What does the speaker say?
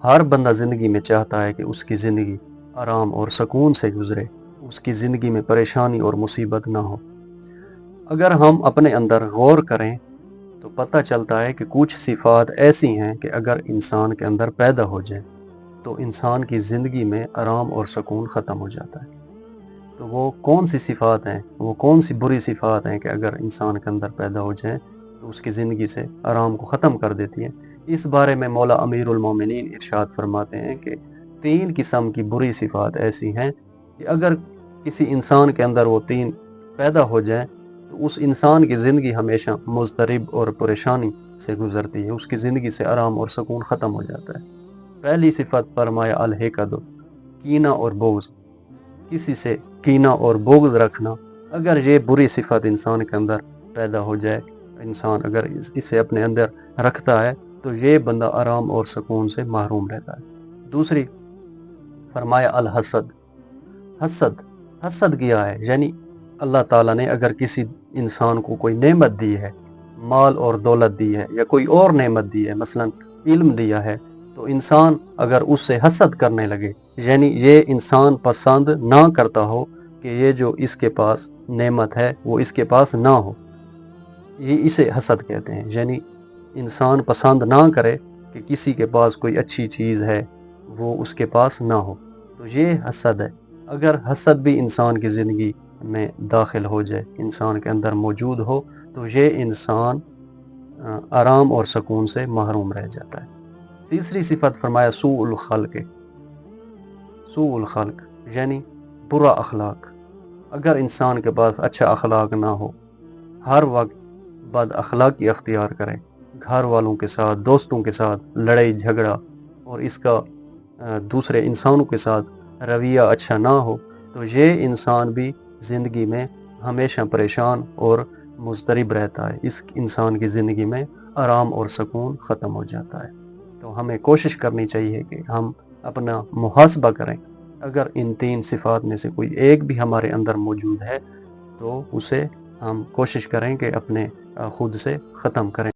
ہر بندہ زندگی میں چاہتا ہے کہ اس کی زندگی آرام اور سکون سے گزرے، اس کی زندگی میں پریشانی اور مصیبت نہ ہو۔ اگر ہم اپنے اندر غور کریں تو پتہ چلتا ہے کہ کچھ صفات ایسی ہیں کہ اگر انسان کے اندر پیدا ہو جائیں تو انسان کی زندگی میں آرام اور سکون ختم ہو جاتا ہے۔ تو وہ کون سی صفات ہیں، وہ کون سی بری صفات ہیں کہ اگر انسان کے اندر پیدا ہو جائیں تو اس کی زندگی سے آرام کو ختم کر دیتی ہیں؟ اس بارے میں مولا امیر المومنین ارشاد فرماتے ہیں کہ 3 قسم کی بری صفات ایسی ہیں کہ اگر کسی انسان کے اندر وہ 3 پیدا ہو جائیں تو اس انسان کی زندگی ہمیشہ مضطرب اور پریشانی سے گزرتی ہے، اس کی زندگی سے آرام اور سکون ختم ہو جاتا ہے۔ پہلی صفت فرمایا الحقد، کینہ اور بغض، کسی سے کینہ اور بغض رکھنا۔ اگر یہ بری صفت انسان کے اندر پیدا ہو جائے، انسان اگر اسے اپنے اندر رکھتا ہے تو یہ بندہ آرام اور سکون سے محروم رہتا ہے۔ دوسری فرمایا الحسد، حسد کیا ہے، یعنی اللہ تعالیٰ نے اگر کسی انسان کو کوئی نعمت دی ہے، مال اور دولت دی ہے یا کوئی اور نعمت دی ہے، مثلا علم دیا ہے، تو انسان اگر اس سے حسد کرنے لگے، یعنی یہ انسان پسند نہ کرتا ہو کہ یہ جو اس کے پاس نعمت ہے وہ اس کے پاس نہ ہو، یہ اسے حسد کہتے ہیں۔ یعنی انسان پسند نہ کرے کہ کسی کے پاس کوئی اچھی چیز ہے وہ اس کے پاس نہ ہو، تو یہ حسد ہے۔ اگر حسد بھی انسان کی زندگی میں داخل ہو جائے، انسان کے اندر موجود ہو، تو یہ انسان آرام اور سکون سے محروم رہ جاتا ہے۔ تیسری صفت فرمایا سوء الخلق، یعنی برا اخلاق۔ اگر انسان کے پاس اچھا اخلاق نہ ہو، ہر وقت بد اخلاقی اختیار کرے، گھر والوں کے ساتھ، دوستوں کے ساتھ لڑائی جھگڑا، اور اس کا دوسرے انسانوں کے ساتھ رویہ اچھا نہ ہو، تو یہ انسان بھی زندگی میں ہمیشہ پریشان اور مضطرب رہتا ہے، اس انسان کی زندگی میں آرام اور سکون ختم ہو جاتا ہے۔ تو ہمیں کوشش کرنی چاہیے کہ ہم اپنا محاسبہ کریں، اگر ان 3 صفات میں سے کوئی ایک بھی ہمارے اندر موجود ہے تو اسے ہم کوشش کریں کہ اپنے خود سے ختم کریں۔